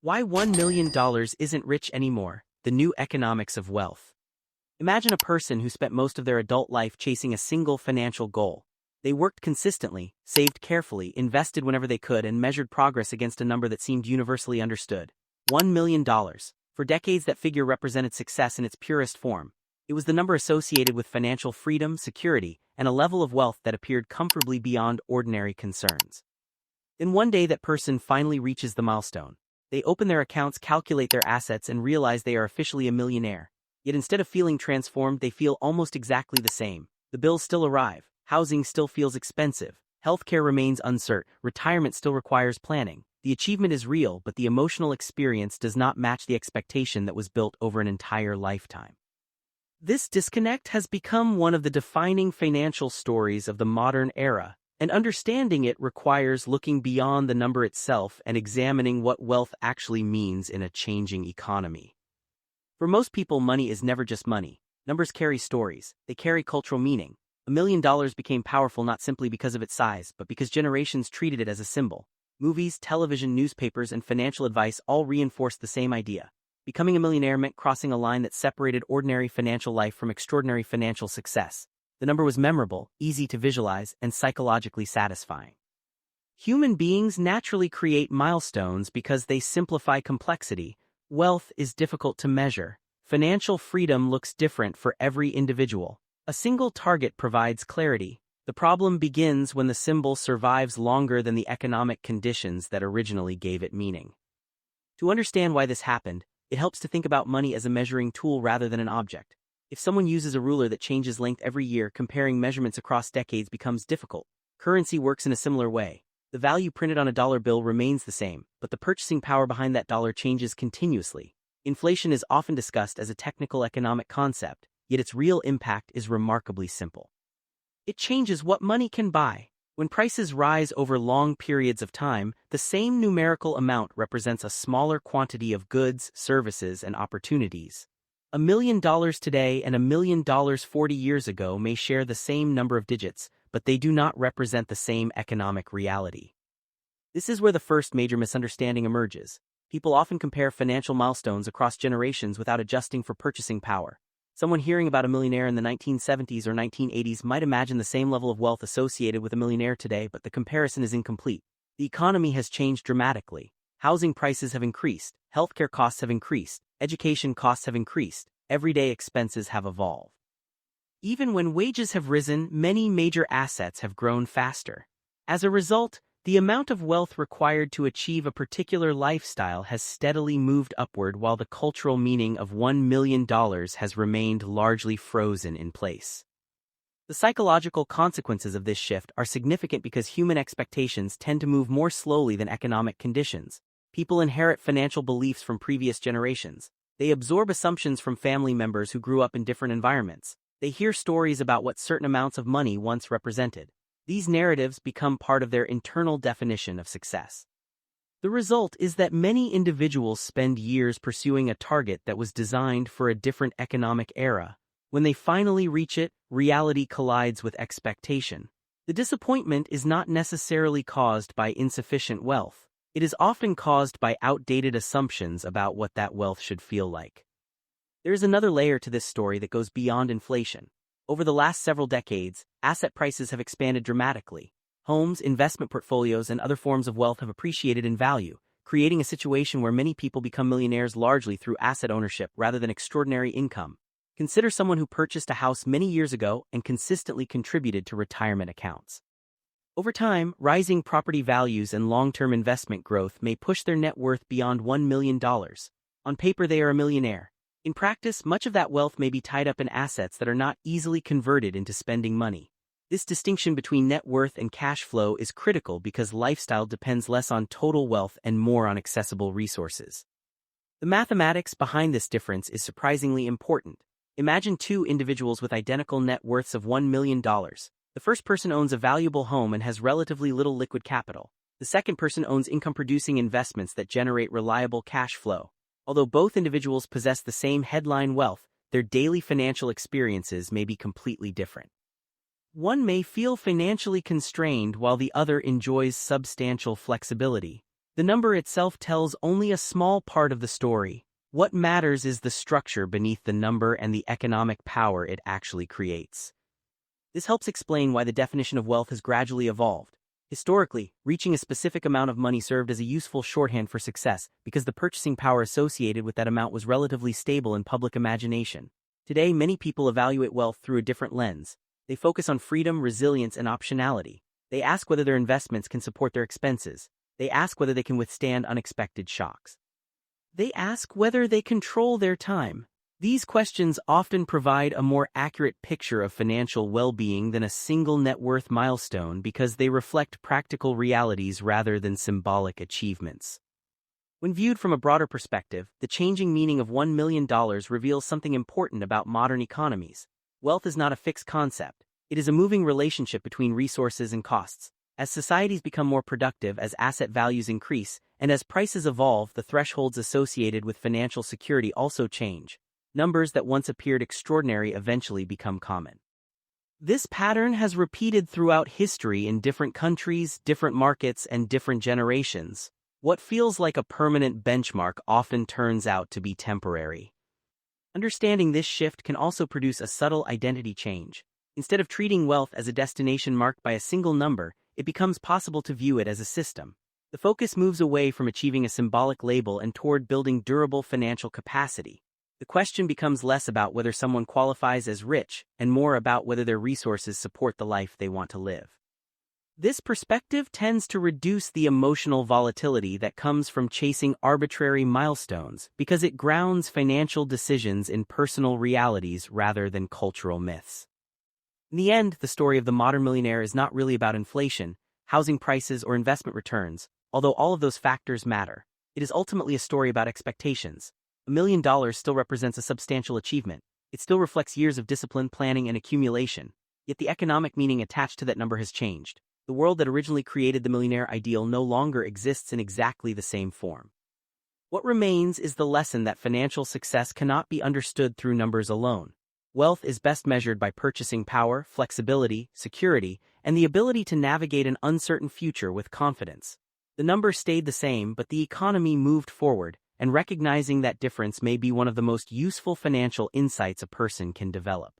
Why $1 million isn't rich anymore, the new economics of wealth. Imagine a person who spent most of their adult life chasing a single financial goal. They worked consistently, saved carefully, invested whenever they could, and measured progress against a number that seemed universally understood. $1 million. For decades, that figure represented success in its purest form. It was the number associated with financial freedom, security, and a level of wealth that appeared comfortably beyond ordinary concerns. Then one day that person finally reaches the milestone. They open their accounts, calculate their assets, and realize they are officially a millionaire. Yet instead of feeling transformed, they feel almost exactly the same. The bills still arrive, housing still feels expensive, healthcare remains uncertain, retirement still requires planning. The achievement is real, but the emotional experience does not match the expectation that was built over an entire lifetime. This disconnect has become one of the defining financial stories of the modern era, and understanding it requires looking beyond the number itself and examining what wealth actually means in a changing economy. For most people, money is never just money. Numbers carry stories, they carry cultural meaning. $1 million became powerful not simply because of its size, but because generations treated it as a symbol. Movies, television, newspapers, and financial advice all reinforced the same idea. Becoming a millionaire meant crossing a line that separated ordinary financial life from extraordinary financial success. The number was memorable, easy to visualize, and psychologically satisfying. Human beings naturally create milestones because they simplify complexity. Wealth is difficult to measure. Financial freedom looks different for every individual. A single target provides clarity. The problem begins when the symbol survives longer than the economic conditions that originally gave it meaning. To understand why this happened, it helps to think about money as a measuring tool rather than an object. If someone uses a ruler that changes length every year, comparing measurements across decades becomes difficult. Currency works in a similar way. The value printed on a dollar bill remains the same, but the purchasing power behind that dollar changes continuously. Inflation is often discussed as a technical economic concept, yet its real impact is remarkably simple. It changes what money can buy. When prices rise over long periods of time, the same numerical amount represents a smaller quantity of goods, services, and opportunities. $1 million today and $1 million 40 years ago may share the same number of digits, but they do not represent the same economic reality. This is where the first major misunderstanding emerges. People often compare financial milestones across generations without adjusting for purchasing power. Someone hearing about a millionaire in the 1970s or 1980s might imagine the same level of wealth associated with a millionaire today, but the comparison is incomplete. The economy has changed dramatically. Housing prices have increased, healthcare costs have increased, education costs have increased, everyday expenses have evolved. Even when wages have risen, many major assets have grown faster. As a result, the amount of wealth required to achieve a particular lifestyle has steadily moved upward, while the cultural meaning of $1 million has remained largely frozen in place. The psychological consequences of this shift are significant because human expectations tend to move more slowly than economic conditions. People inherit financial beliefs from previous generations. They absorb assumptions from family members who grew up in different environments. They hear stories about what certain amounts of money once represented. These narratives become part of their internal definition of success. The result is that many individuals spend years pursuing a target that was designed for a different economic era. When they finally reach it, reality collides with expectation. The disappointment is not necessarily caused by insufficient wealth. It is often caused by outdated assumptions about what that wealth should feel like. There is another layer to this story that goes beyond inflation. Over the last several decades, asset prices have expanded dramatically. Homes, investment portfolios, and other forms of wealth have appreciated in value, creating a situation where many people become millionaires largely through asset ownership rather than extraordinary income. Consider someone who purchased a house many years ago and consistently contributed to retirement accounts. Over time, rising property values and long-term investment growth may push their net worth beyond $1 million. On paper, they are a millionaire. In practice, much of that wealth may be tied up in assets that are not easily converted into spending money. This distinction between net worth and cash flow is critical because lifestyle depends less on total wealth and more on accessible resources. The mathematics behind this difference is surprisingly important. Imagine two individuals with identical net worths of $1 million. The first person owns a valuable home and has relatively little liquid capital. The second person owns income-producing investments that generate reliable cash flow. Although both individuals possess the same headline wealth, their daily financial experiences may be completely different. One may feel financially constrained while the other enjoys substantial flexibility. The number itself tells only a small part of the story. What matters is the structure beneath the number and the economic power it actually creates. This helps explain why the definition of wealth has gradually evolved. Historically, reaching a specific amount of money served as a useful shorthand for success because the purchasing power associated with that amount was relatively stable in public imagination. Today, many people evaluate wealth through a different lens. They focus on freedom, resilience, and optionality. They ask whether their investments can support their expenses. They ask whether they can withstand unexpected shocks. They ask whether they control their time. These questions often provide a more accurate picture of financial well-being than a single net worth milestone because they reflect practical realities rather than symbolic achievements. When viewed from a broader perspective, the changing meaning of $1 million reveals something important about modern economies. Wealth is not a fixed concept. It is a moving relationship between resources and costs. As societies become more productive, as asset values increase, and as prices evolve, the thresholds associated with financial security also change. Numbers that once appeared extraordinary eventually become common. This pattern has repeated throughout history in different countries, different markets, and different generations. What feels like a permanent benchmark often turns out to be temporary. Understanding this shift can also produce a subtle identity change. Instead of treating wealth as a destination marked by a single number, it becomes possible to view it as a system. The focus moves away from achieving a symbolic label and toward building durable financial capacity. The question becomes less about whether someone qualifies as rich and more about whether their resources support the life they want to live. This perspective tends to reduce the emotional volatility that comes from chasing arbitrary milestones because it grounds financial decisions in personal realities rather than cultural myths. In the end, the story of the modern millionaire is not really about inflation, housing prices, or investment returns, although all of those factors matter. It is ultimately a story about expectations. $1 million still represents a substantial achievement. It still reflects years of discipline, planning, and accumulation. Yet the economic meaning attached to that number has changed. The world that originally created the millionaire ideal no longer exists in exactly the same form. What remains is the lesson that financial success cannot be understood through numbers alone. Wealth is best measured by purchasing power, flexibility, security, and the ability to navigate an uncertain future with confidence. The number stayed the same, but the economy moved forward, and recognizing that difference may be one of the most useful financial insights a person can develop.